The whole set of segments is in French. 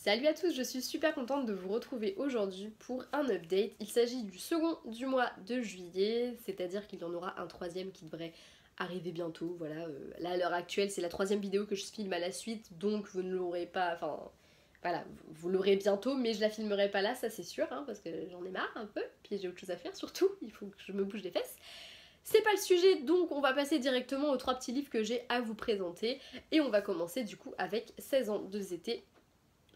Salut à tous, je suis super contente de vous retrouver aujourd'hui pour un update. Il s'agit du second du mois de juillet, c'est-à-dire qu'il y en aura un troisième qui devrait arriver bientôt. Voilà, là à l'heure actuelle c'est la troisième vidéo que je filme à la suite, donc vous ne l'aurez pas, enfin voilà, vous l'aurez bientôt, mais je la filmerai pas là, ça c'est sûr, hein, parce que j'en ai marre un peu, puis j'ai autre chose à faire surtout, il faut que je me bouge les fesses. C'est pas le sujet, donc on va passer directement aux trois petits livres que j'ai à vous présenter, et on va commencer du coup avec 16 ans de été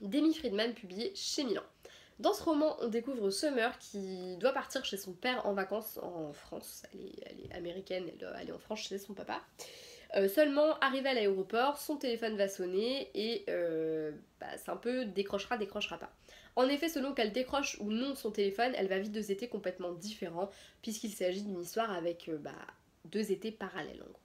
d'Amy Friedman publié chez Milan. Dans ce roman, on découvre Summer qui doit partir chez son père en vacances en France. Elle est américaine, elle doit aller en France chez son papa. Seulement, arrivée à l'aéroport, son téléphone va sonner et c'est un peu décrochera, décrochera pas. En effet, selon qu'elle décroche ou non son téléphone, elle va vivre deux étés complètement différents puisqu'il s'agit d'une histoire avec deux étés parallèles en gros.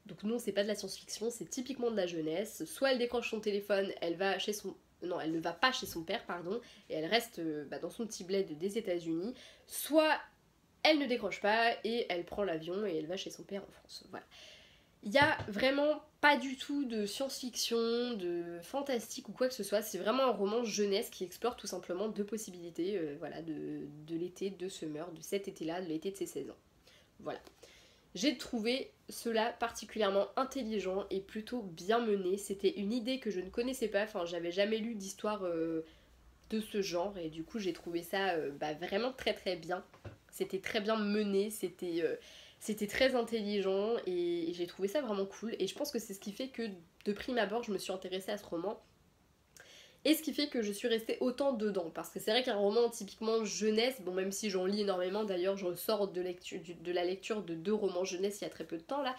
Donc non, c'est pas de la science-fiction, c'est typiquement de la jeunesse. Soit elle décroche son téléphone, elle va chez son... Non, elle ne va pas chez son père, pardon, et elle reste dans son petit bled des États-Unis. Soit elle ne décroche pas et elle prend l'avion et elle va chez son père en France. Voilà. Il y a vraiment pas du tout de science-fiction, de fantastique ou quoi que ce soit. C'est vraiment un roman jeunesse qui explore tout simplement deux possibilités voilà, de l'été de Summer, de cet été-là, de l'été de ses 16 ans. Voilà. J'ai trouvé cela particulièrement intelligent et plutôt bien mené. C'était une idée que je ne connaissais pas, enfin j'avais jamais lu d'histoire de ce genre et du coup j'ai trouvé ça vraiment très très bien. C'était très bien mené, c'était très intelligent et j'ai trouvé ça vraiment cool et je pense que c'est ce qui fait que de prime abord je me suis intéressée à ce roman. Et ce qui fait que je suis restée autant dedans. Parce que c'est vrai qu'un roman typiquement jeunesse, bon même si j'en lis énormément, d'ailleurs je sors de la lecture de 2 romans jeunesse il y a très peu de temps là.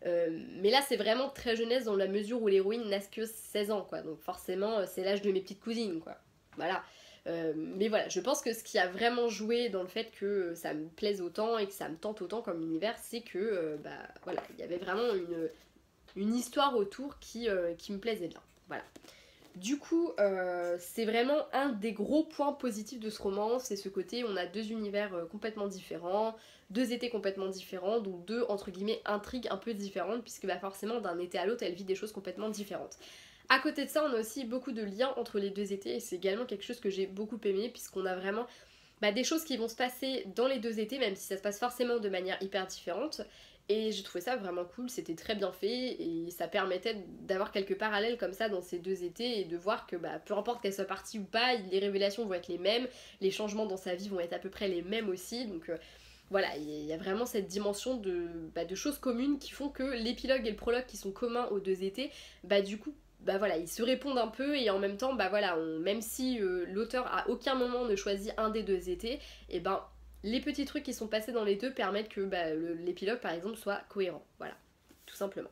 Mais là c'est vraiment très jeunesse dans la mesure où l'héroïne n'a que 16 ans quoi. Donc forcément c'est l'âge de mes petites cousines quoi. Voilà. Mais voilà, je pense que ce qui a vraiment joué dans le fait que ça me plaise autant et que ça me tente autant comme univers, c'est que voilà, il y avait vraiment une histoire autour qui me plaisait bien. Voilà. Du coup, c'est vraiment un des gros points positifs de ce roman, c'est ce côté, on a deux univers complètement différents, deux étés complètement différents, donc deux, entre guillemets, intrigues un peu différentes, puisque forcément, d'un été à l'autre, elle vit des choses complètement différentes. À côté de ça, on a aussi beaucoup de liens entre les deux étés, et c'est également quelque chose que j'ai beaucoup aimé, puisqu'on a vraiment des choses qui vont se passer dans les deux étés, même si ça se passe forcément de manière hyper différente. Et j'ai trouvé ça vraiment cool, c'était très bien fait et ça permettait d'avoir quelques parallèles comme ça dans ces deux étés et de voir que peu importe qu'elle soit partie ou pas, les révélations vont être les mêmes, les changements dans sa vie vont être à peu près les mêmes aussi, donc voilà, il y a vraiment cette dimension de choses communes qui font que l'épilogue et le prologue qui sont communs aux deux étés, du coup voilà, ils se répondent un peu et en même temps, voilà, même si l'auteur à aucun moment ne choisit un des deux étés, et les petits trucs qui sont passés dans les deux permettent que l'épilogue par exemple soit cohérent, voilà, tout simplement.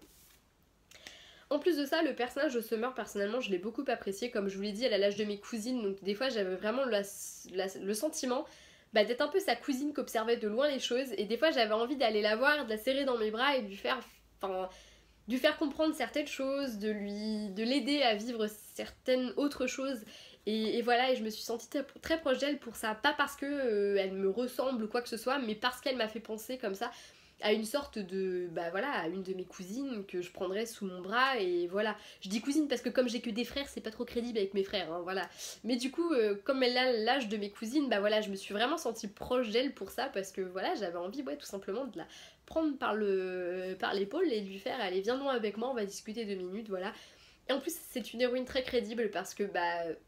En plus de ça, le personnage de Summer, personnellement, je l'ai beaucoup apprécié, comme je vous l'ai dit, elle a l'âge de mes cousines, donc des fois j'avais vraiment le sentiment d'être un peu sa cousine qui observait de loin les choses, et des fois j'avais envie d'aller la voir, de la serrer dans mes bras et de lui faire comprendre certaines choses, de l'aider à vivre certaines autres choses. Et voilà, et je me suis sentie très proche d'elle pour ça, pas parce que elle me ressemble ou quoi que ce soit, mais parce qu'elle m'a fait penser comme ça à une sorte de, voilà, à une de mes cousines que je prendrais sous mon bras, et voilà. Je dis cousine parce que comme j'ai que des frères, c'est pas trop crédible avec mes frères, hein, voilà. Mais du coup, comme elle a l'âge de mes cousines, voilà, je me suis vraiment sentie proche d'elle pour ça, parce que voilà, j'avais envie, ouais, tout simplement de la prendre par l'épaule et de lui faire, allez, viens donc avec moi, on va discuter 2 minutes, voilà. Et en plus, c'est une héroïne très crédible parce que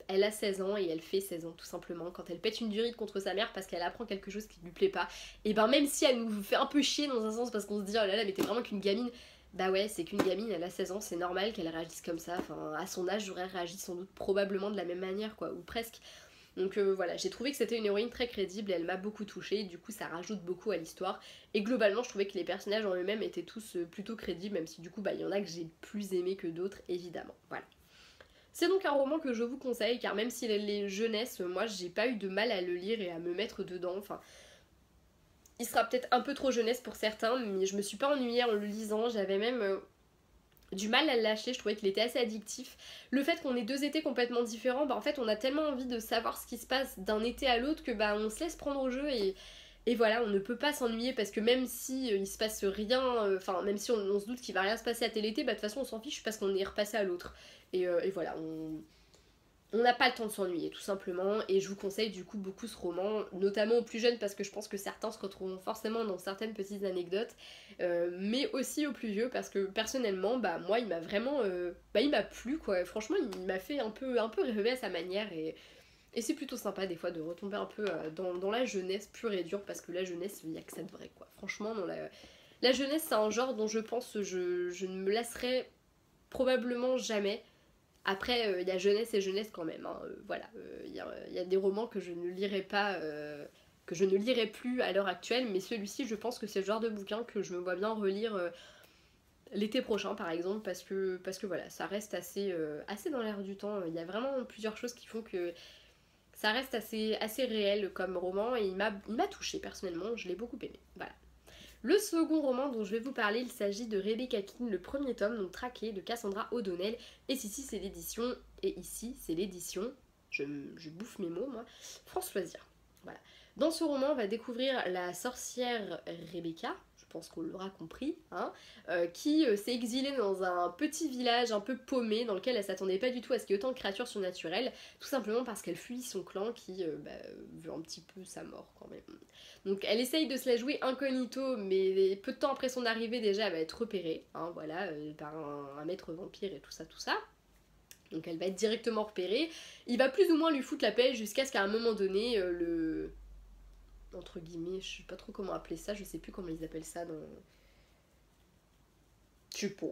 elle a 16 ans et elle fait 16 ans tout simplement. Quand elle pète une durite contre sa mère parce qu'elle apprend quelque chose qui lui plaît pas, et même si elle nous fait un peu chier dans un sens parce qu'on se dit oh là là, mais t'es vraiment qu'une gamine, ouais, c'est qu'une gamine, elle a 16 ans, c'est normal qu'elle réagisse comme ça. Enfin, à son âge, j'aurais réagi sans doute probablement de la même manière, quoi, ou presque. Donc voilà, j'ai trouvé que c'était une héroïne très crédible et elle m'a beaucoup touchée, du coup ça rajoute beaucoup à l'histoire. Et globalement, je trouvais que les personnages en eux-mêmes étaient tous plutôt crédibles, même si du coup, il y en a que j'ai plus aimé que d'autres, évidemment. Voilà. C'est donc un roman que je vous conseille, car même s'il est jeunesse, moi j'ai pas eu de mal à le lire et à me mettre dedans. Enfin, il sera peut-être un peu trop jeunesse pour certains, mais je me suis pas ennuyée en le lisant, j'avais même du mal à le lâcher, je trouvais qu'il était assez addictif. Le fait qu'on ait deux étés complètement différents, en fait on a tellement envie de savoir ce qui se passe d'un été à l'autre que on se laisse prendre au jeu et voilà, on ne peut pas s'ennuyer parce que même si il se passe rien, enfin même si on se doute qu'il va rien se passer à tel été, de toute façon on s'en fiche parce qu'on est repassé à l'autre. Et voilà, on n'a pas le temps de s'ennuyer tout simplement, et je vous conseille du coup beaucoup ce roman, notamment aux plus jeunes parce que je pense que certains se retrouveront forcément dans certaines petites anecdotes, mais aussi aux plus vieux parce que personnellement bah moi il m'a vraiment il m'a plu quoi, franchement il m'a fait un peu rêver à sa manière, et c'est plutôt sympa des fois de retomber un peu dans la jeunesse pure et dure, parce que la jeunesse il n'y a que ça de vrai quoi, franchement dans la jeunesse c'est un genre dont je pense je ne me lasserai probablement jamais. Après, il y a jeunesse et jeunesse quand même, hein, voilà. Y a des romans que je ne lirai pas, que je ne lirai plus à l'heure actuelle, mais celui-ci, je pense que c'est le genre de bouquin que je me vois bien relire l'été prochain, par exemple, parce que voilà, ça reste assez dans l'air du temps. Il y a vraiment plusieurs choses qui font que ça reste assez réel comme roman, et il m'a touchée personnellement, je l'ai beaucoup aimé. Voilà. Le second roman dont je vais vous parler, il s'agit de Rebecca King, le premier tome, donc Traqué, de Cassandra O'Donnell. Et ici c'est l'édition, je bouffe mes mots moi, France Loisirs. Voilà. Dans ce roman, on va découvrir la sorcière Rebecca, je pense qu'on l'aura compris, hein, qui s'est exilée dans un petit village un peu paumé dans lequel elle s'attendait pas du tout à ce qu'il y ait autant de créatures surnaturelles, tout simplement parce qu'elle fuit son clan qui veut un petit peu sa mort quand même. Donc elle essaye de se la jouer incognito, mais peu de temps après son arrivée déjà elle va être repérée, hein, voilà, par un maître vampire et tout ça, tout ça. Donc elle va être directement repérée. Il va plus ou moins lui foutre la paix jusqu'à ce qu'à un moment donné, le... entre guillemets, je sais pas trop comment appeler ça, je sais plus comment ils appellent ça dans... Je sais pas.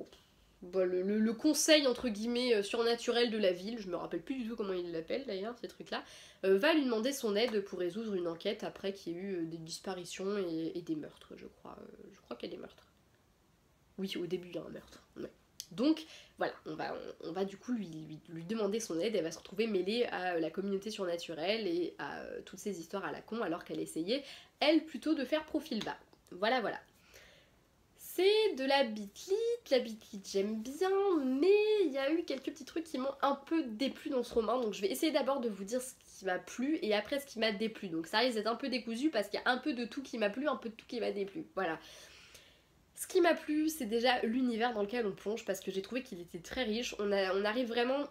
Bon, le conseil entre guillemets surnaturel de la ville, je me rappelle plus du tout comment il l'appelle d'ailleurs, ces trucs là, va lui demander son aide pour résoudre une enquête après qu'il y ait eu des disparitions et des meurtres, je crois. Je crois qu'il y a des meurtres. Oui, au début il y a un meurtre. Ouais. Donc voilà, on va du coup lui demander son aide, elle va se retrouver mêlée à la communauté surnaturelle et à toutes ces histoires à la con, alors qu'elle essayait, elle, plutôt de faire profil bas. Voilà, voilà. C'est de la bitlite j'aime bien, mais il y a eu quelques petits trucs qui m'ont un peu déplu dans ce roman, donc je vais essayer d'abord de vous dire ce qui m'a plu et après ce qui m'a déplu. Donc ça risque d'être un peu décousu parce qu'il y a un peu de tout qui m'a plu, un peu de tout qui m'a déplu. Voilà. Ce qui m'a plu, c'est déjà l'univers dans lequel on plonge, parce que j'ai trouvé qu'il était très riche. On arrive vraiment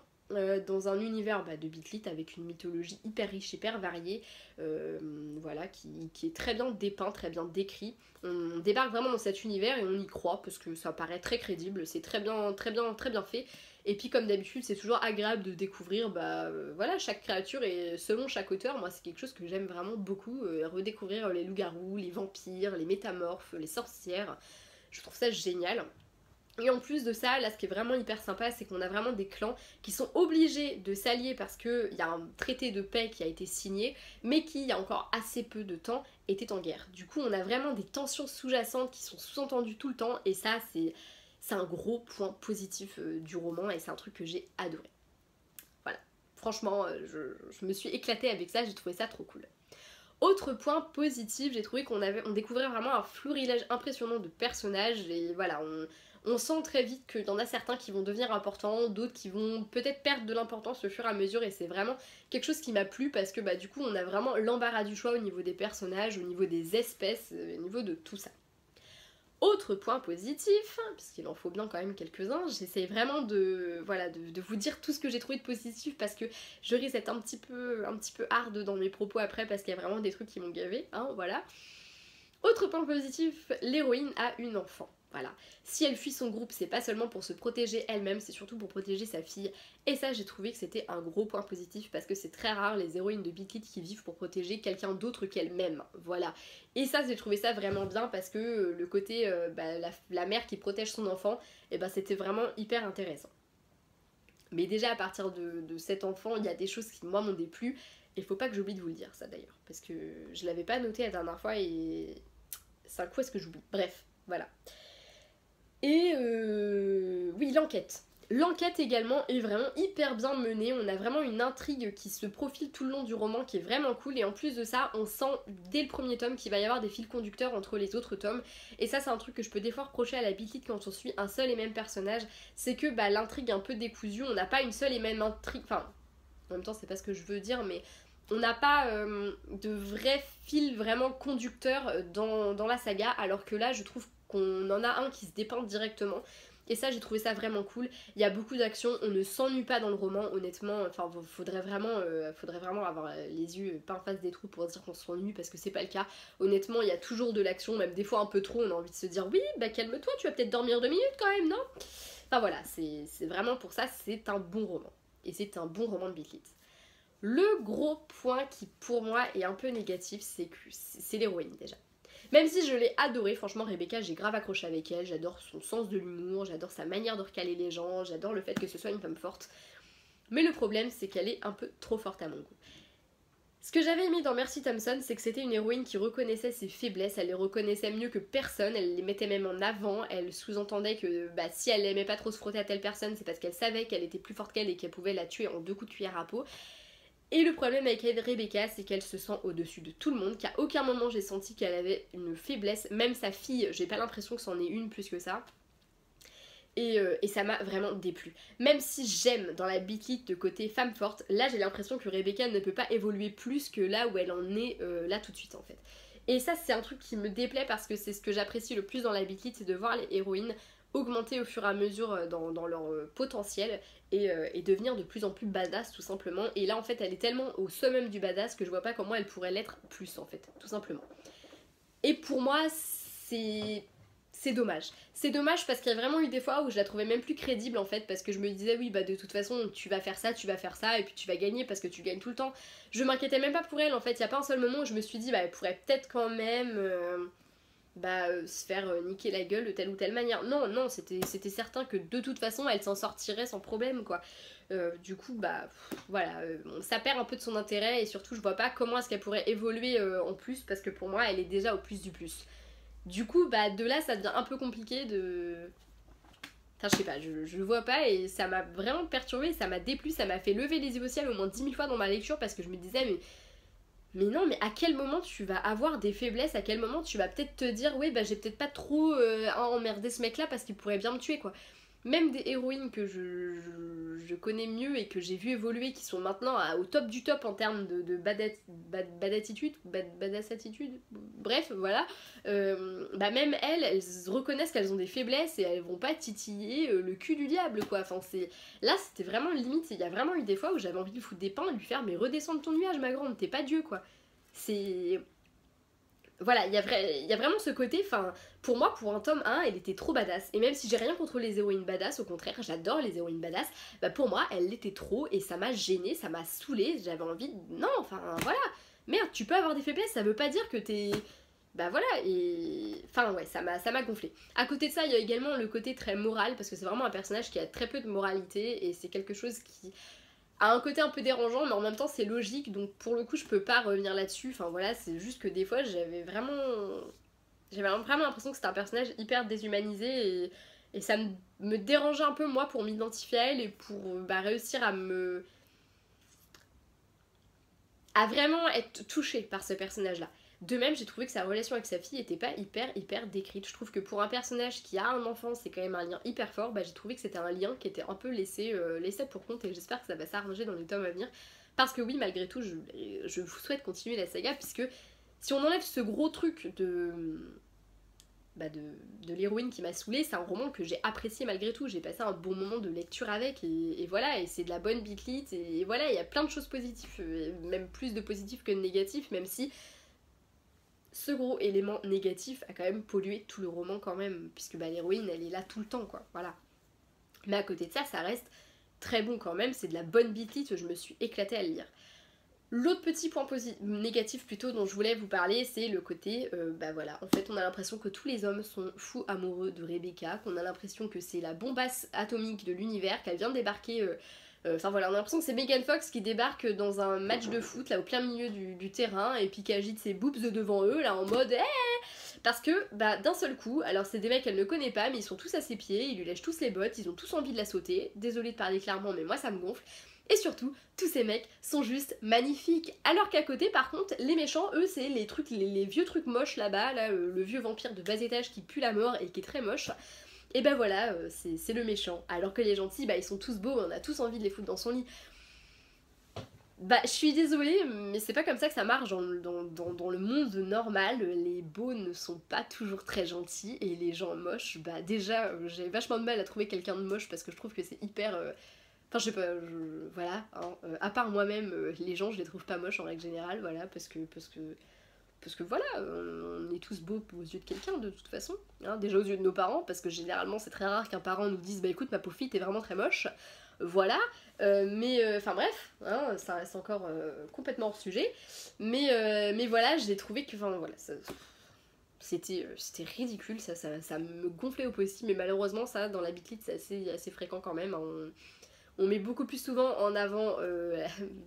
dans un univers de Beatlit avec une mythologie hyper riche, hyper variée, voilà, qui est très bien dépeint, très bien décrit. On débarque vraiment dans cet univers et on y croit parce que ça paraît très crédible, c'est très bien, très bien, très bien fait. Et puis comme d'habitude, c'est toujours agréable de découvrir, voilà, chaque créature, et selon chaque auteur, moi c'est quelque chose que j'aime vraiment beaucoup, redécouvrir les loups-garous, les vampires, les métamorphes, les sorcières. Je trouve ça génial. Et en plus de ça, là ce qui est vraiment hyper sympa, c'est qu'on a vraiment des clans qui sont obligés de s'allier parce qu'il y a un traité de paix qui a été signé, mais qui, il y a encore assez peu de temps, était en guerre. Du coup, on a vraiment des tensions sous-jacentes qui sont sous-entendues tout le temps, et ça, c'est un gros point positif du roman, et c'est un truc que j'ai adoré. Voilà. Franchement, je me suis éclatée avec ça, j'ai trouvé ça trop cool. Autre point positif, j'ai trouvé on découvrait vraiment un florilège impressionnant de personnages, et voilà, on sent très vite qu'il y en a certains qui vont devenir importants, d'autres qui vont peut-être perdre de l'importance au fur et à mesure, et c'est vraiment quelque chose qui m'a plu parce que du coup on a vraiment l'embarras du choix au niveau des personnages, au niveau des espèces, au niveau de tout ça. Autre point positif, puisqu'il en faut bien quand même quelques-uns, j'essaie vraiment de vous dire tout ce que j'ai trouvé de positif parce que je risque d'être un petit peu hard dans mes propos après parce qu'il y a vraiment des trucs qui m'ont gavé, hein, voilà. Autre point positif, l'héroïne a une enfant. Voilà. Si elle fuit son groupe, c'est pas seulement pour se protéger elle-même, c'est surtout pour protéger sa fille. Et ça, j'ai trouvé que c'était un gros point positif parce que c'est très rare les héroïnes de Beat It qui vivent pour protéger quelqu'un d'autre qu'elle-même. Voilà. Et ça, j'ai trouvé ça vraiment bien parce que le côté la mère qui protège son enfant, c'était vraiment hyper intéressant. Mais déjà, à partir de cet enfant, il y a des choses qui, moi, m'ont déplu. Et faut pas que j'oublie de vous le dire, ça d'ailleurs. Parce que je l'avais pas noté la dernière fois et c'est un coup est-ce que j'oublie. Bref, voilà. Et oui, l'enquête. L'enquête également est vraiment hyper bien menée, on a vraiment une intrigue qui se profile tout le long du roman qui est vraiment cool, et en plus de ça on sent dès le premier tome qu'il va y avoir des fils conducteurs entre les autres tomes, et ça c'est un truc que je peux des fois reprocher à la Beat It quand on suit un seul et même personnage, c'est que l'intrigue est un peu décousue, on n'a pas une seule et même intrigue, enfin en même temps c'est pas ce que je veux dire, mais on n'a pas de vrai fil vraiment conducteur dans la saga, alors que là je trouve qu'on en a un qui se dépeint directement. Et ça j'ai trouvé ça vraiment cool. Il y a beaucoup d'actions, on ne s'ennuie pas dans le roman honnêtement, enfin faudrait vraiment avoir les yeux pas en face des trous pour dire qu'on s'ennuie parce que c'est pas le cas. Honnêtement il y a toujours de l'action, même des fois un peu trop, on a envie de se dire oui bah calme-toi, tu vas peut-être dormir 2 minutes quand même, non? Enfin voilà, c'est vraiment pour ça, c'est un bon roman. Et c'est un bon roman de Beat Lit. Le gros point qui pour moi est un peu négatif, c'est que c'est l'héroïne déjà. Même si je l'ai adorée, franchement Rebecca j'ai grave accroché avec elle, j'adore son sens de l'humour, j'adore sa manière de recaler les gens, j'adore le fait que ce soit une femme forte. Mais le problème c'est qu'elle est un peu trop forte à mon goût. Ce que j'avais aimé dans Mercy Thompson, c'est que c'était une héroïne qui reconnaissait ses faiblesses, elle les reconnaissait mieux que personne, elle les mettait même en avant, elle sous-entendait que bah, si elle aimait pas trop se frotter à telle personne, c'est parce qu'elle savait qu'elle était plus forte qu'elle et qu'elle pouvait la tuer en 2 coups de cuillère à peau. Et le problème avec Rebecca, c'est qu'elle se sent au-dessus de tout le monde, qu'à aucun moment j'ai senti qu'elle avait une faiblesse, même sa fille, j'ai pas l'impression que c'en ait une plus que ça. Et ça m'a vraiment déplu. Même si j'aime dans la Beat Lit de côté femme forte, là j'ai l'impression que Rebecca ne peut pas évoluer plus que là où elle en est là tout de suite en fait. Et ça c'est un truc qui me déplaît parce que c'est ce que j'apprécie le plus dans la Beat Lit, c'est de voir les héroïnes augmenter au fur et à mesure dans leur potentiel et devenir de plus en plus badass tout simplement. Et là en fait elle est tellement au summum du badass que je vois pas comment elle pourrait l'être plus en fait, tout simplement. Et pour moi c'est dommage. C'est dommage parce qu'il y a vraiment eu des fois où je la trouvais même plus crédible en fait parce que je me disais oui bah de toute façon tu vas faire ça et puis tu vas gagner parce que tu gagnes tout le temps. Je m'inquiétais même pas pour elle en fait, il y a pas un seul moment où je me suis dit bah elle pourrait peut-être quand même se faire niquer la gueule de telle ou telle manière. Non, non, c'était certain que de toute façon elle s'en sortirait sans problème quoi. Du coup bah voilà, ça perd un peu de son intérêt et surtout je vois pas comment est-ce qu'elle pourrait évoluer en plus parce que pour moi elle est déjà au plus du plus. Du coup, bah de là, ça devient un peu compliqué de... Enfin, je sais pas, je le vois pas et ça m'a vraiment perturbée, ça m'a déplu, ça m'a fait lever les yeux au ciel au moins 10 000 fois dans ma lecture parce que je me disais, mais non, mais à quel moment tu vas avoir des faiblesses, à quel moment tu vas peut-être te dire, oui, bah j'ai peut-être pas trop emmerdé ce mec-là parce qu'il pourrait bien me tuer, quoi. Même des héroïnes que je connais mieux et que j'ai vu évoluer, qui sont maintenant au top du top en termes de badattitude, badassatitude, bref, voilà, bah même elles reconnaissent qu'elles ont des faiblesses et elles vont pas titiller le cul du diable, quoi. Enfin, là, c'était vraiment limite, il y a vraiment eu des fois où j'avais envie de lui foutre des pains et de lui faire, mais redescends de ton nuage, ma grande, t'es pas Dieu, quoi. C'est... Voilà, il y a vraiment ce côté, enfin, pour moi, pour un tome 1, elle était trop badass. Et même si j'ai rien contre les héroïnes badass, au contraire, j'adore les héroïnes badass, bah pour moi, elle l'était trop et ça m'a gênée, ça m'a saoulée, j'avais envie de... Non, enfin, voilà. Merde, tu peux avoir des faiblesses, ça veut pas dire que t'es... Bah voilà, et... Enfin, ouais, ça m'a gonflé. À côté de ça, il y a également le côté très moral, parce que c'est vraiment un personnage qui a très peu de moralité, et c'est quelque chose qui a un côté un peu dérangeant, mais en même temps c'est logique, donc pour le coup je peux pas revenir là-dessus. Enfin voilà, c'est juste que des fois j'avais vraiment l'impression que c'était un personnage hyper déshumanisé et ça me dérangeait un peu moi pour m'identifier à elle et pour réussir à vraiment être touchée par ce personnage-là. De même, j'ai trouvé que sa relation avec sa fille était pas hyper décrite. Je trouve que pour un personnage qui a un enfant, c'est quand même un lien hyper fort. Bah, j'ai trouvé que c'était un lien qui était un peu laissé pour compte et j'espère que ça va s'arranger dans les tomes à venir. Parce que oui, malgré tout, je vous souhaite continuer la saga puisque si on enlève ce gros truc de l'héroïne qui m'a saoulée, c'est un roman que j'ai apprécié malgré tout. J'ai passé un bon moment de lecture avec et voilà, et c'est de la bonne Beat Lit et voilà, il y a plein de choses positives, même plus de positifs que de négatifs, même si ce gros élément négatif a quand même pollué tout le roman quand même, puisque l'héroïne elle est là tout le temps quoi, voilà. Mais à côté de ça, ça reste très bon quand même, c'est de la bonne Beat Lit, je me suis éclatée à le lire. L'autre petit point négatif plutôt dont je voulais vous parler, c'est le côté, voilà, en fait on a l'impression que tous les hommes sont fous amoureux de Rebecca, qu'on a l'impression que c'est la bombasse atomique de l'univers, qu'elle vient de débarquer... Enfin voilà, on a l'impression que c'est Megan Fox qui débarque dans un match de foot là au plein milieu du terrain et puis qui agite ses boobs devant eux là en mode parce que d'un seul coup, alors c'est des mecs qu'elle ne connaît pas mais ils sont tous à ses pieds, ils lui lèchent tous les bottes, ils ont tous envie de la sauter, désolée de parler clairement mais moi ça me gonfle. Et surtout, tous ces mecs sont juste magnifiques. Alors qu'à côté, par contre, les méchants, eux, c'est les trucs, les vieux trucs moches là-bas, là, le vieux vampire de bas étage qui pue la mort et qui est très moche. Et voilà, c'est le méchant. Alors que les gentils, ils sont tous beaux, on a tous envie de les foutre dans son lit. Bah, je suis désolée, mais c'est pas comme ça que ça marche dans le monde normal. Les beaux ne sont pas toujours très gentils et les gens moches, bah déjà, j'ai vachement de mal à trouver quelqu'un de moche parce que je trouve que c'est hyper... Enfin, je sais pas, voilà, hein, à part moi-même, les gens, je les trouve pas moches en règle générale, voilà, parce que voilà, on est tous beaux aux yeux de quelqu'un de toute façon, hein, déjà aux yeux de nos parents, parce que généralement c'est très rare qu'un parent nous dise bah écoute ma pauvre fille t'es vraiment très moche, voilà, mais enfin bref, hein, ça reste encore complètement hors sujet, mais voilà, j'ai trouvé que, enfin voilà, c'était ridicule, ça me gonflait au possible, mais malheureusement ça dans la bitlite c'est assez fréquent quand même, hein, on met beaucoup plus souvent en avant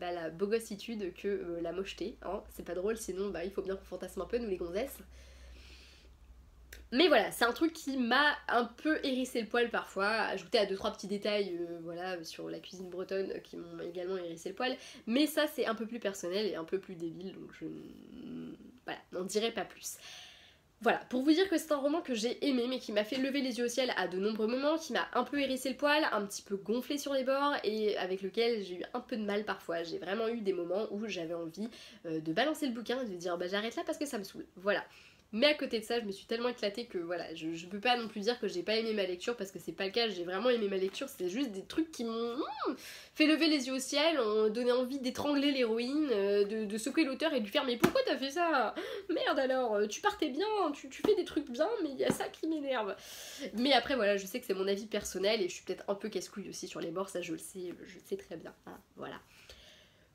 bah, la bogossitude que la mocheté, hein. C'est pas drôle, sinon bah, il faut bien qu'on fantasme un peu, nous les gonzesses. Mais voilà, c'est un truc qui m'a un peu hérissé le poil parfois, ajouté à 2-3 petits détails voilà, sur la cuisine bretonne qui m'ont également hérissé le poil. Mais ça, c'est un peu plus personnel et un peu plus débile, donc je voilà, n'en dirai pas plus. Voilà, pour vous dire que c'est un roman que j'ai aimé, mais qui m'a fait lever les yeux au ciel à de nombreux moments, qui m'a un peu hérissé le poil, un petit peu gonflé sur les bords, et avec lequel j'ai eu un peu de mal parfois. J'ai vraiment eu des moments où j'avais envie de balancer le bouquin et de dire bah j'arrête là parce que ça me saoule. Voilà. Mais à côté de ça, je me suis tellement éclatée que voilà, je peux pas non plus dire que j'ai pas aimé ma lecture parce que c'est pas le cas, j'ai vraiment aimé ma lecture, c'est juste des trucs qui m'ont fait lever les yeux au ciel, ont donné envie d'étrangler l'héroïne, de secouer l'auteur et de lui faire mais pourquoi t'as fait ça? Merde alors, tu partais bien, tu fais des trucs bien, mais il y a ça qui m'énerve. Mais après voilà, je sais que c'est mon avis personnel et je suis peut-être un peu casse-couille aussi sur les bords, ça je le sais très bien, hein, voilà.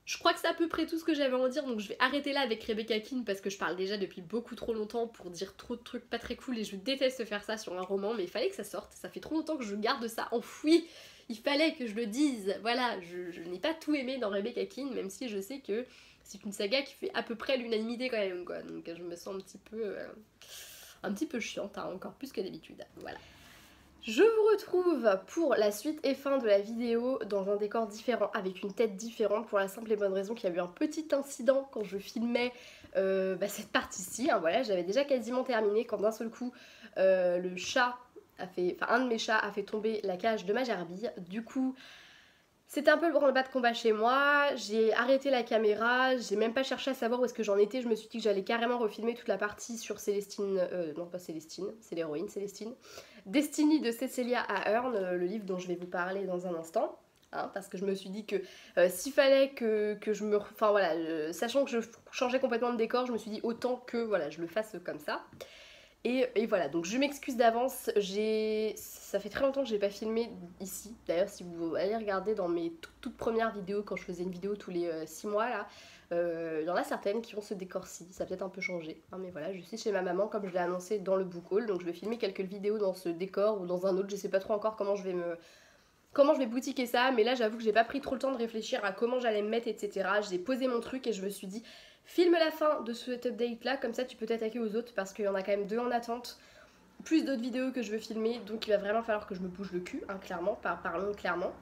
Je crois que c'est à peu près tout ce que j'avais à en dire, donc je vais arrêter là avec Rebecca Keane parce que je parle déjà depuis beaucoup trop longtemps pour dire trop de trucs pas très cool et je déteste faire ça sur un roman, mais il fallait que ça sorte, ça fait trop longtemps que je garde ça enfoui, il fallait que je le dise, voilà, je n'ai pas tout aimé dans Rebecca Keane, même si je sais que c'est une saga qui fait à peu près l'unanimité quand même, quoi, donc je me sens un petit peu chiante, hein, encore plus que d'habitude, voilà. Je vous retrouve pour la suite et fin de la vidéo dans un décor différent, avec une tête différente, pour la simple et bonne raison qu'il y a eu un petit incident quand je filmais cette partie-ci, hein, voilà, j'avais déjà quasiment terminé quand d'un seul coup le chat un de mes chats a fait tomber la cage de ma gerbille, du coup c'était un peu le branle-bas de combat chez moi, j'ai arrêté la caméra, j'ai même pas cherché à savoir où est-ce que j'en étais, je me suis dit que j'allais carrément refilmer toute la partie sur Célestine, non pas Célestine, c'est l'héroïne Célestine, Destiny de Cecilia Ahern, le livre dont je vais vous parler dans un instant. Hein, parce que je me suis dit que s'il fallait que je me... Enfin voilà, sachant que je changeais complètement de décor, je me suis dit autant que voilà, je le fasse comme ça. Et voilà, donc je m'excuse d'avance, ça fait très longtemps que je n'ai pas filmé ici. D'ailleurs, si vous allez regarder dans mes toutes premières vidéos, quand je faisais une vidéo tous les 6 mois, là, il y en a certaines qui ont ce décor-ci, ça a peut-être un peu changé. Hein, mais voilà, je suis chez ma maman, comme je l'ai annoncé dans le book haul, donc je vais filmer quelques vidéos dans ce décor ou dans un autre, je sais pas trop encore comment je vais boutiquer ça, mais là j'avoue que j'ai pas pris trop le temps de réfléchir à comment j'allais me mettre, etc. J'ai posé mon truc et je me suis dit, filme la fin de cet update là, comme ça tu peux t'attaquer aux autres parce qu'il y en a quand même 2 en attente, plus d'autres vidéos que je veux filmer, donc il va vraiment falloir que je me bouge le cul, hein, clairement, parlons clairement.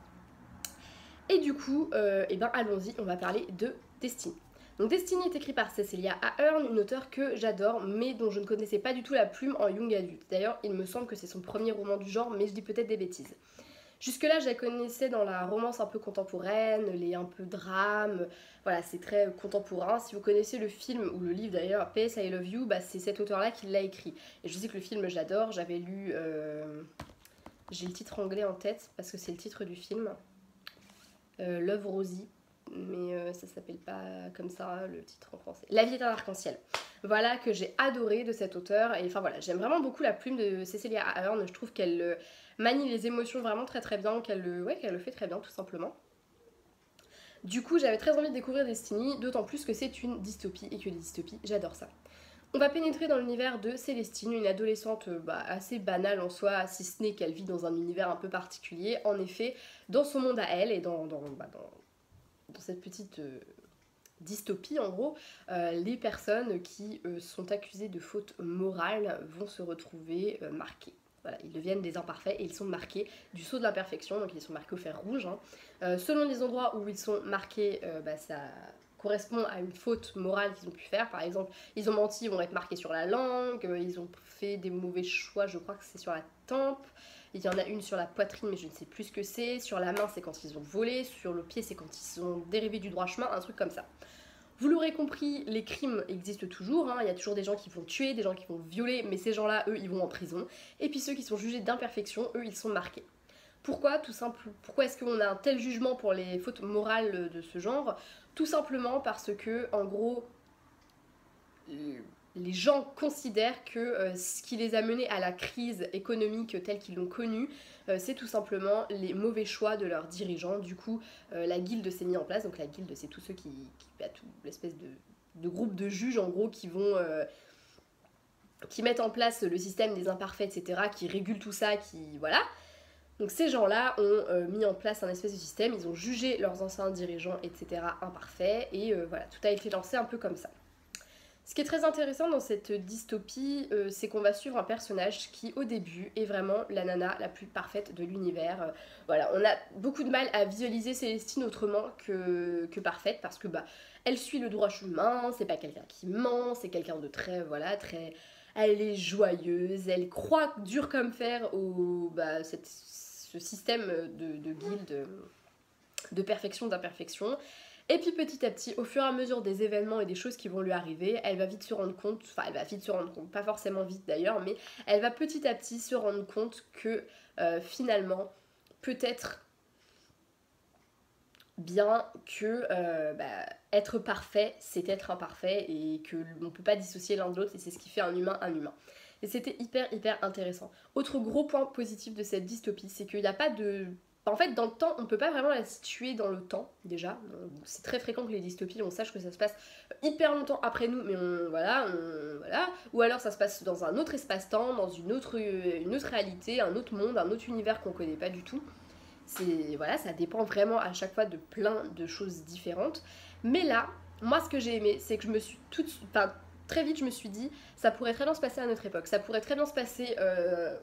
Et du coup, allons-y, on va parler de Destiny. Donc Destiny est écrit par Cecilia Ahern, une auteure que j'adore, mais dont je ne connaissais pas du tout la plume en young adulte. D'ailleurs, il me semble que c'est son premier roman du genre, mais je dis peut-être des bêtises. Jusque-là, je la connaissais dans la romance un peu contemporaine, les un peu drames, voilà, c'est très contemporain. Si vous connaissez le film, ou le livre d'ailleurs, PS I Love You, bah, c'est cet auteur-là qui l'a écrit. Et je sais que le film, j'adore, j'avais lu... j'ai le titre anglais en tête, parce que c'est le titre du film. Love Rosie, mais ça s'appelle pas comme ça le titre en français. La vie est un arc-en-ciel. Voilà, que j'ai adoré de cet auteur, et enfin voilà, j'aime vraiment beaucoup la plume de Cecilia Ahern, je trouve qu'elle manie les émotions vraiment très très bien, qu'elle le fait très bien tout simplement. Du coup, j'avais très envie de découvrir Destiny, d'autant plus que c'est une dystopie, et que les dystopies, j'adore ça. On va pénétrer dans l'univers de Célestine, une adolescente assez banale en soi, si ce n'est qu'elle vit dans un univers un peu particulier. En effet, dans son monde à elle, et dans cette petite dystopie en gros, les personnes qui sont accusées de fautes morales vont se retrouver marquées. Voilà, ils deviennent des imparfaits et ils sont marqués du sceau de l'imperfection, donc ils sont marqués au fer rouge. Hein. Selon les endroits où ils sont marqués, ça correspond à une faute morale qu'ils ont pu faire. Par exemple, ils ont menti, ils vont être marqués sur la langue, ils ont fait des mauvais choix, je crois que c'est sur la tempe, Il y en a une sur la poitrine, mais je ne sais plus ce que c'est. Sur la main, c'est quand ils ont volé. Sur le pied, c'est quand ils sont dérivés du droit chemin, un truc comme ça. Vous l'aurez compris, les crimes existent toujours, hein. Il y a toujours des gens qui vont tuer, des gens qui vont violer, mais ces gens-là, eux, ils vont en prison. Et puis ceux qui sont jugés d'imperfection, eux, ils sont marqués. Pourquoi Pourquoi est-ce qu'on a un tel jugement pour les fautes morales de ce genre? Tout simplement parce que, en gros, les gens considèrent que ce qui les a menés à la crise économique telle qu'ils l'ont connue, c'est tout simplement les mauvais choix de leurs dirigeants. Du coup, la guilde s'est mise en place. Donc la guilde, c'est tous ceux tout l'espèce de groupe de juges, en gros, qui mettent en place le système des imparfaits, etc., qui régulent tout ça, voilà. Donc ces gens-là ont mis en place un espèce de système, ils ont jugé leurs anciens dirigeants, etc., imparfaits, et voilà, tout a été lancé un peu comme ça. Ce qui est très intéressant dans cette dystopie, c'est qu'on va suivre un personnage qui, au début, est vraiment la nana la plus parfaite de l'univers. Voilà, on a beaucoup de mal à visualiser Célestine autrement que parfaite, parce que elle suit le droit chemin, c'est pas quelqu'un qui ment, c'est quelqu'un de très, voilà, très... Elle est joyeuse, elle croit dur comme fer ce système de guilde, de perfection, d'imperfection. Et puis petit à petit, au fur et à mesure des événements et des choses qui vont lui arriver, elle va vite se rendre compte, pas forcément vite d'ailleurs, mais elle va petit à petit se rendre compte que finalement, peut-être bien que être parfait, c'est être imparfait et qu'on ne peut pas dissocier l'un de l'autre et c'est ce qui fait un humain un humain. Et c'était hyper intéressant. Autre gros point positif de cette dystopie, c'est qu'il n'y a pas de... En fait, dans le temps, on ne peut pas vraiment la situer dans le temps, déjà. C'est très fréquent que les dystopies, on sache que ça se passe hyper longtemps après nous, mais voilà. Ou alors ça se passe dans un autre espace-temps, dans une autre réalité, un autre monde, un autre univers qu'on ne connaît pas du tout. Voilà, ça dépend vraiment à chaque fois de plein de choses différentes. Mais là, moi, ce que j'ai aimé, c'est que je me suis très vite, je me suis dit, ça pourrait très bien se passer à notre époque. Ça pourrait très bien se passer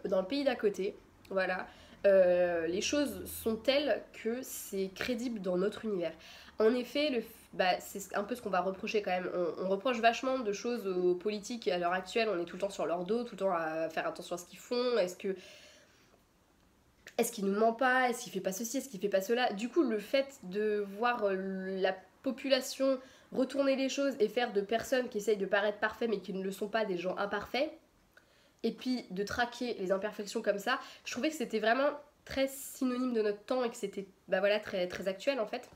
dans le pays d'à côté. Voilà. Les choses sont telles que c'est crédible dans notre univers. En effet, c'est un peu ce qu'on va reprocher quand même. On reproche vachement de choses aux politiques à l'heure actuelle. On est tout le temps sur leur dos, tout le temps à faire attention à ce qu'ils font. Est-ce qu'il nous ment pas? Est-ce qu'il fait pas ceci? Est-ce qu'il fait pas cela? Du coup, le fait de voir la population retourner les choses et faire de personnes qui essayent de paraître parfaits mais qui ne le sont pas des gens imparfaits, et puis de traquer les imperfections comme ça, je trouvais que c'était vraiment très synonyme de notre temps et que c'était très, très actuel en fait.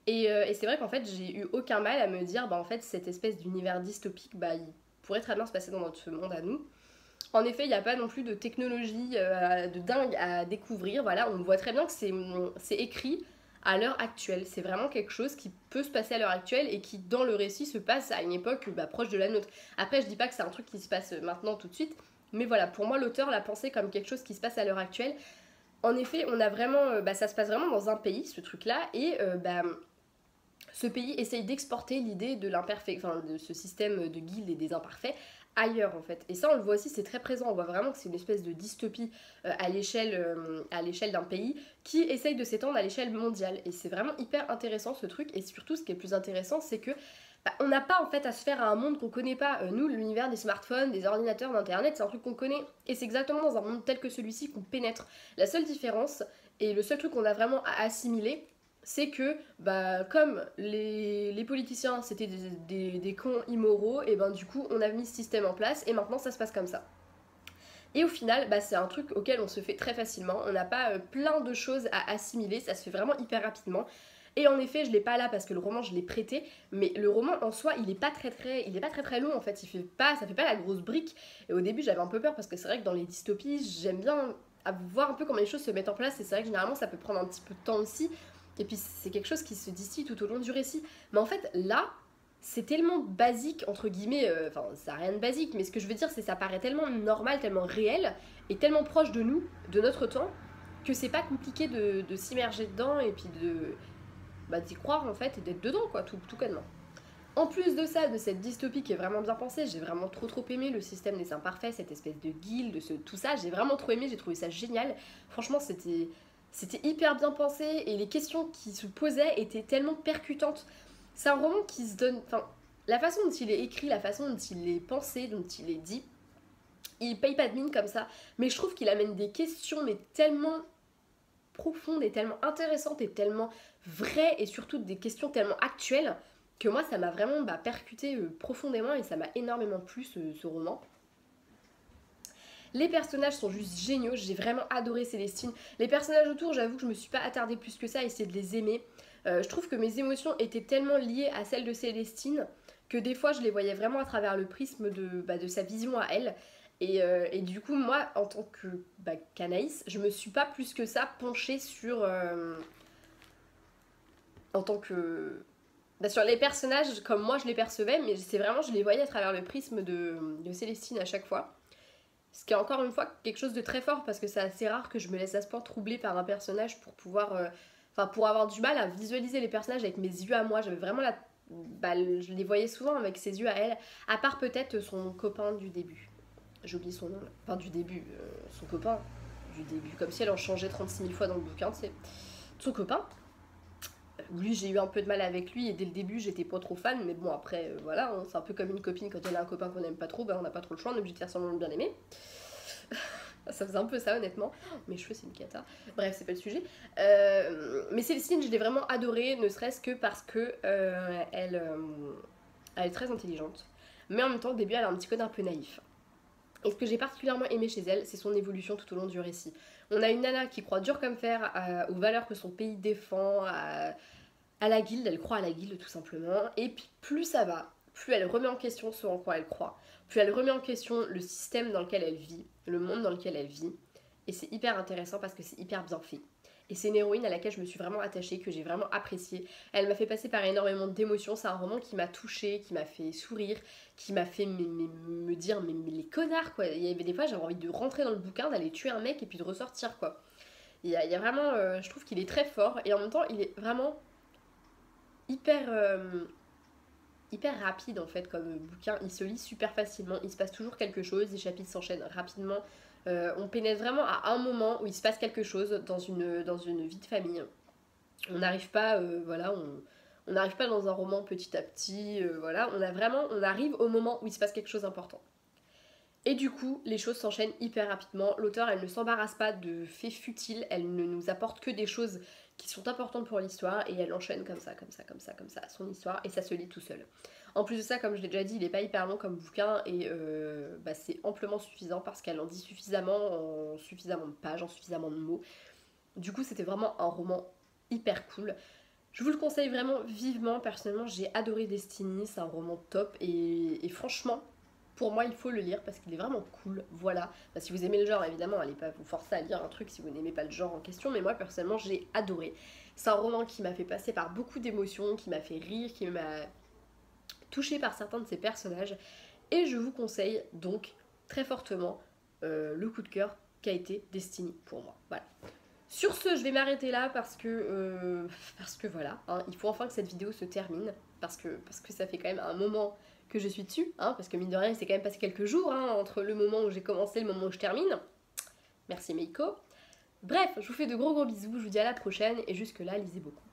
Et c'est vrai qu'en fait j'ai eu aucun mal à me dire en fait cette espèce d'univers dystopique il pourrait très bien se passer dans notre monde à nous. En effet, il n'y a pas non plus de technologie de dingue à découvrir. Voilà, on voit très bien que c'est écrit à l'heure actuelle. C'est vraiment quelque chose qui peut se passer à l'heure actuelle et qui, dans le récit, se passe à une époque proche de la nôtre. Après, je dis pas que c'est un truc qui se passe maintenant tout de suite, mais voilà, pour moi, l'auteur l'a pensé comme quelque chose qui se passe à l'heure actuelle. En effet, on a vraiment, ça se passe vraiment dans un pays, ce truc-là, et ce pays essaye d'exporter l'idée de de ce système de guildes et des imparfaits ailleurs en fait. Et ça on le voit aussi, c'est très présent, on voit vraiment que c'est une espèce de dystopie à l'échelle d'un pays qui essaye de s'étendre à l'échelle mondiale. Et c'est vraiment hyper intéressant ce truc, et surtout ce qui est plus intéressant c'est que on n'a pas en fait à se faire à un monde qu'on connaît pas. Nous, l'univers des smartphones, des ordinateurs, d'internet, c'est un truc qu'on connaît. Et c'est exactement dans un monde tel que celui-ci qu'on pénètre. La seule différence, et le seul truc qu'on a vraiment à assimiler, c'est que comme les politiciens c'était des cons immoraux, et du coup on a mis ce système en place et maintenant ça se passe comme ça. Et au final, c'est un truc auquel on se fait très facilement, on n'a pas plein de choses à assimiler, ça se fait vraiment hyper rapidement. Et en effet, je l'ai pas là parce que le roman je l'ai prêté, mais le roman en soi il est pas très long en fait, ça fait pas la grosse brique. Et au début j'avais un peu peur parce que c'est vrai que dans les dystopies j'aime bien voir un peu comment les choses se mettent en place, et c'est vrai que généralement ça peut prendre un petit peu de temps aussi. Et puis c'est quelque chose qui se distille tout au long du récit. Mais en fait, là, c'est tellement basique, entre guillemets, ça n'a rien de basique, mais ce que je veux dire, c'est que ça paraît tellement normal, tellement réel, et tellement proche de nous, de notre temps, que c'est pas compliqué de s'immerger dedans, et puis d'y croire, en fait, et d'être dedans, quoi, tout connement. En plus de ça, de cette dystopie qui est vraiment bien pensée, j'ai vraiment trop aimé le système des imparfaits, cette espèce de guilde, tout ça, j'ai vraiment trop aimé, j'ai trouvé ça génial. Franchement, c'était hyper bien pensé et les questions qui se posaient étaient tellement percutantes. C'est un roman qui se donne... Enfin, la façon dont il est écrit, la façon dont il est pensé, dont il est dit, il paye pas de mine comme ça, mais je trouve qu'il amène des questions mais tellement profondes et tellement intéressantes et tellement vraies et surtout des questions tellement actuelles que moi ça m'a vraiment percuté profondément et ça m'a énormément plu ce roman. Les personnages sont juste géniaux, j'ai vraiment adoré Célestine. Les personnages autour, j'avoue que je me suis pas attardée plus que ça à essayer de les aimer. Je trouve que mes émotions étaient tellement liées à celles de Célestine que des fois je les voyais vraiment à travers le prisme de sa vision à elle. Et du coup, moi, en tant qu'Anaïs, je me suis pas plus que ça penchée sur... en tant que... sur les personnages comme moi je les percevais, mais c'est vraiment, je les voyais à travers le prisme de Célestine à chaque fois. Ce qui est encore une fois quelque chose de très fort parce que c'est assez rare que je me laisse à ce point troubler par un personnage pour pouvoir... pour avoir du mal à visualiser les personnages avec mes yeux à moi. J'avais vraiment la... je les voyais souvent avec ses yeux à elle, à part peut-être son copain du début. J'ai oublié son nom là. Enfin du début, son copain du début. Comme si elle en changeait 36 000 fois dans le bouquin, tu sais. Son copain. Lui, j'ai eu un peu de mal avec lui et dès le début, j'étais pas trop fan. Mais bon, après, voilà, hein, c'est un peu comme une copine quand elle a un copain qu'on aime pas trop, on n'a pas trop le choix, on est obligé de faire semblant de bien aimer. Ça faisait un peu ça honnêtement. Mes cheveux c'est une cata. Bref, c'est pas le sujet. Mais Célestine, je l'ai vraiment adorée, ne serait-ce que parce que elle est très intelligente. Mais en même temps, au début, elle a un petit côté un peu naïf. Et ce que j'ai particulièrement aimé chez elle, c'est son évolution tout au long du récit. On a une nana qui croit dur comme fer aux valeurs que son pays défend, à la guilde, elle croit à la guilde tout simplement. Et puis plus ça va, plus elle remet en question ce en quoi elle croit, plus elle remet en question le système dans lequel elle vit, le monde dans lequel elle vit. Et c'est hyper intéressant parce que c'est hyper bien fait. Et c'est une héroïne à laquelle je me suis vraiment attachée, que j'ai vraiment appréciée. Elle m'a fait passer par énormément d'émotions. C'est un roman qui m'a touchée, qui m'a fait sourire, qui m'a fait me dire mais les connards quoi. Il y avait des fois j'avais envie de rentrer dans le bouquin, d'aller tuer un mec et puis de ressortir quoi. Il y a vraiment, je trouve qu'il est très fort et en même temps il est vraiment hyper hyper rapide en fait comme bouquin. Il se lit super facilement, il se passe toujours quelque chose, les chapitres s'enchaînent rapidement. On pénètre vraiment à un moment où il se passe quelque chose dans une vie de famille. On n'arrive pas, voilà, on n'arrive pas dans un roman petit à petit, voilà, on arrive au moment où il se passe quelque chose d'important. Et du coup, les choses s'enchaînent hyper rapidement. L'auteur, elle ne s'embarrasse pas de faits futiles, elle ne nous apporte que des choses qui sont importantes pour l'histoire et elle enchaîne comme ça, son histoire et ça se lit tout seul. En plus de ça, comme je l'ai déjà dit, il n'est pas hyper long comme bouquin et c'est amplement suffisant parce qu'elle en dit suffisamment, en suffisamment de pages, en suffisamment de mots. Du coup, c'était vraiment un roman hyper cool. Je vous le conseille vraiment vivement. Personnellement, j'ai adoré Destiny, c'est un roman top et franchement, pour moi, il faut le lire parce qu'il est vraiment cool. Voilà. Si vous aimez le genre, évidemment, allez pas vous forcer à lire un truc si vous n'aimez pas le genre en question. Mais moi, personnellement, j'ai adoré. C'est un roman qui m'a fait passer par beaucoup d'émotions, qui m'a fait rire, qui m'a touchée par certains de ses personnages. Et je vous conseille donc très fortement le coup de cœur qu'a été Destiny pour moi. Voilà. Sur ce, je vais m'arrêter là parce que voilà, hein, il faut enfin que cette vidéo se termine. Parce que ça fait quand même un moment que je suis dessus, hein, parce que mine de rien, il s'est quand même passé quelques jours hein, entre le moment où j'ai commencé et le moment où je termine. Merci Meiko. Bref, je vous fais de gros bisous, je vous dis à la prochaine et jusque là, lisez beaucoup.